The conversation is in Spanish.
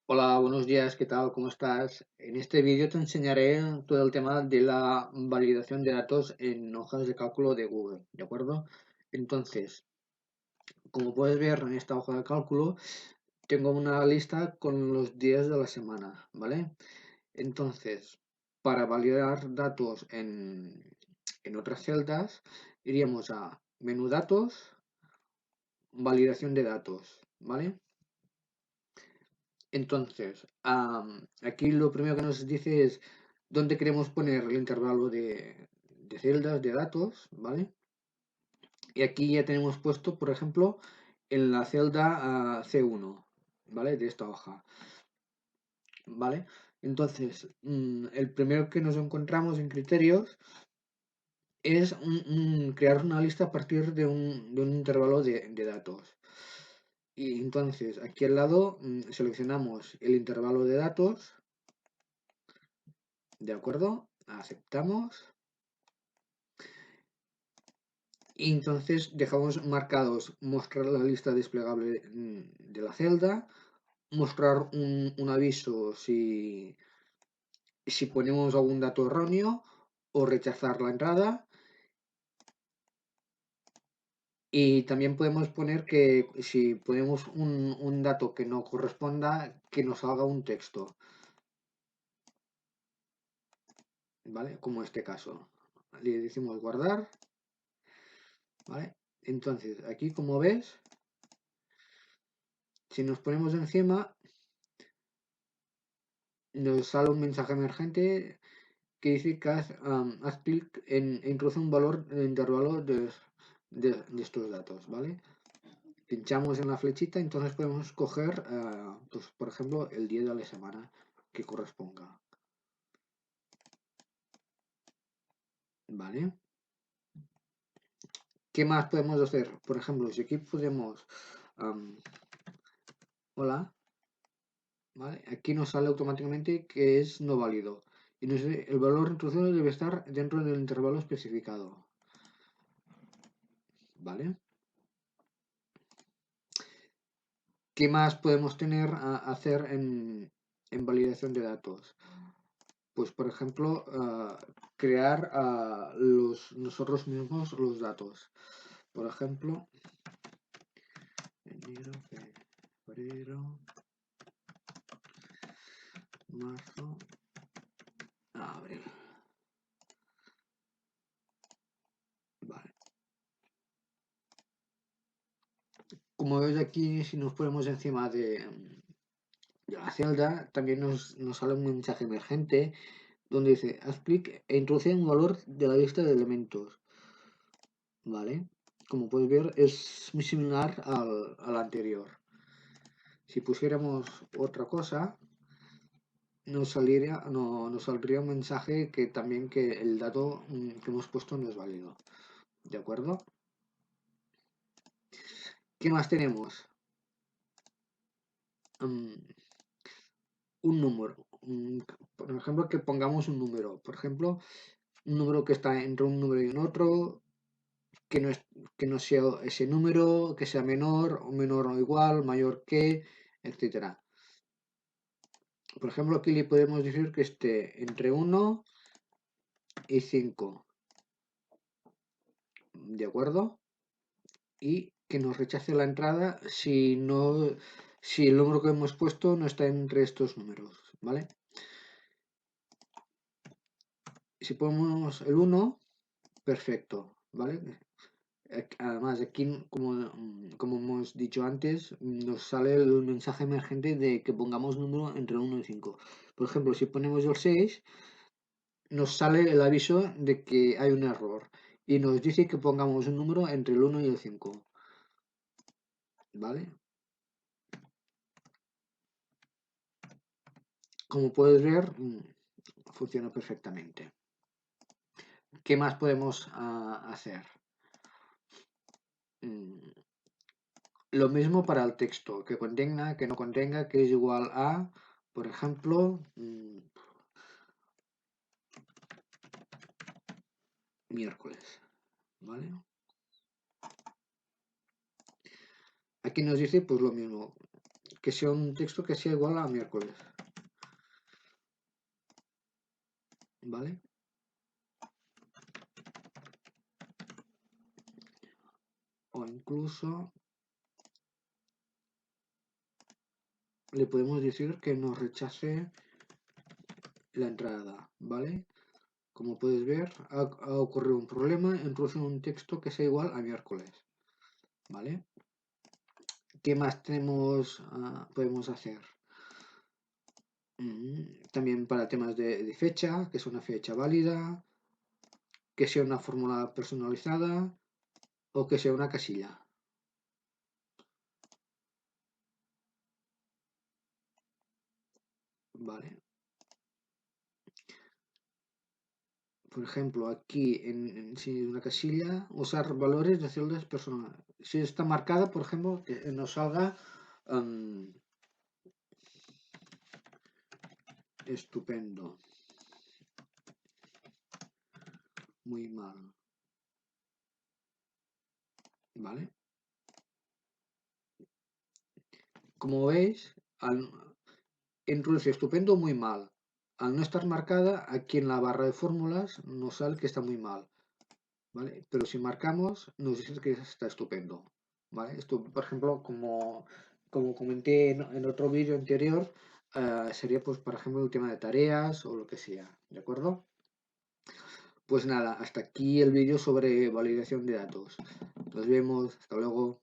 Hola, buenos días, ¿qué tal? ¿Cómo estás? En este vídeo te enseñaré todo el tema de la validación de datos en hojas de cálculo de Google, ¿de acuerdo? Entonces, como puedes ver en esta hoja de cálculo, tengo una lista con los días de la semana, ¿vale? Entonces, para validar datos en otras celdas, iríamos a menú datos, validación de datos, ¿vale? Entonces, aquí lo primero que nos dice es dónde queremos poner el intervalo de celdas, de datos, ¿vale? Y aquí ya tenemos puesto, por ejemplo, en la celda C1, ¿vale? De esta hoja, ¿vale? Entonces, el primero que nos encontramos en criterios es crear una lista a partir de un intervalo de datos. Y entonces, aquí al lado seleccionamos el intervalo de datos. ¿De acuerdo? Aceptamos. Y entonces dejamos marcados mostrar la lista desplegable de la celda, mostrar un aviso si ponemos algún dato erróneo o rechazar la entrada. Y también podemos poner que si ponemos un dato que no corresponda, que nos salga un texto, ¿vale? Como este caso. Le decimos guardar, ¿vale? Entonces, aquí como ves, si nos ponemos encima, nos sale un mensaje emergente que dice que haz clic e introduce un valor de intervalo de estos datos, ¿vale? Pinchamos en la flechita, entonces podemos escoger, pues, por ejemplo, el día de la semana que corresponda, ¿vale? ¿Qué más podemos hacer? Por ejemplo, si aquí podemos, hola, ¿vale? Aquí nos sale automáticamente que es no válido. Y nos dice, el valor introducido debe estar dentro del intervalo especificado, ¿vale? ¿Qué más podemos tener hacer en validación de datos? Pues, por ejemplo, crear nosotros mismos los datos. Por ejemplo, enero, febrero, marzo, abril. Vale. Como veis aquí, si nos ponemos encima de la celda, también nos sale un mensaje emergente donde dice, haz clic e introduce un valor de la lista de elementos. ¿Vale? Como puedes ver, es muy similar al anterior. Si pusiéramos otra cosa, nos saldría un mensaje que también que el dato que hemos puesto no es válido. ¿De acuerdo? ¿Qué más tenemos? Un número. Por ejemplo, que pongamos un número. Por ejemplo, un número que está entre un número y un otro, que no sea ese número, que sea menor o menor o igual, mayor que, etcétera. Por ejemplo, aquí le podemos decir que esté entre 1 y 5. ¿De acuerdo? Y que nos rechace la entrada si el número que hemos puesto no está entre estos números, ¿vale? Si ponemos el 1, perfecto, ¿vale? Además, aquí, como hemos dicho antes, nos sale el mensaje emergente de que pongamos número entre 1 y 5. Por ejemplo, si ponemos el 6, nos sale el aviso de que hay un error y nos dice que pongamos un número entre el 1 y el 5, ¿vale? Como puedes ver, funciona perfectamente. ¿Qué más podemos hacer? Mm, lo mismo para el texto, que contenga, que no contenga, que es igual a, por ejemplo, miércoles, ¿vale? Aquí nos dice pues lo mismo, que sea un texto que sea igual a miércoles. ¿Vale? O incluso le podemos decir que nos rechace la entrada, ¿vale? Como puedes ver, ha ocurrido un problema, introducir un texto que sea igual a miércoles, ¿vale? ¿Qué más podemos hacer? También para temas de fecha, que sea una fecha válida, que sea una fórmula personalizada o que sea una casilla. Vale. Por ejemplo, aquí si una casilla, usar valores de celdas personales. Si está marcada, por ejemplo, que nos salga estupendo. Muy mal. ¿Vale? Como veis, introduce estupendo muy mal. Al no estar marcada, aquí en la barra de fórmulas nos sale que está muy mal. ¿Vale? Pero si marcamos, nos dice que está estupendo. ¿Vale? Esto, por ejemplo, como comenté en otro vídeo anterior, sería, pues, por ejemplo, el tema de tareas o lo que sea. ¿De acuerdo? Pues nada, hasta aquí el vídeo sobre validación de datos. Nos vemos, hasta luego.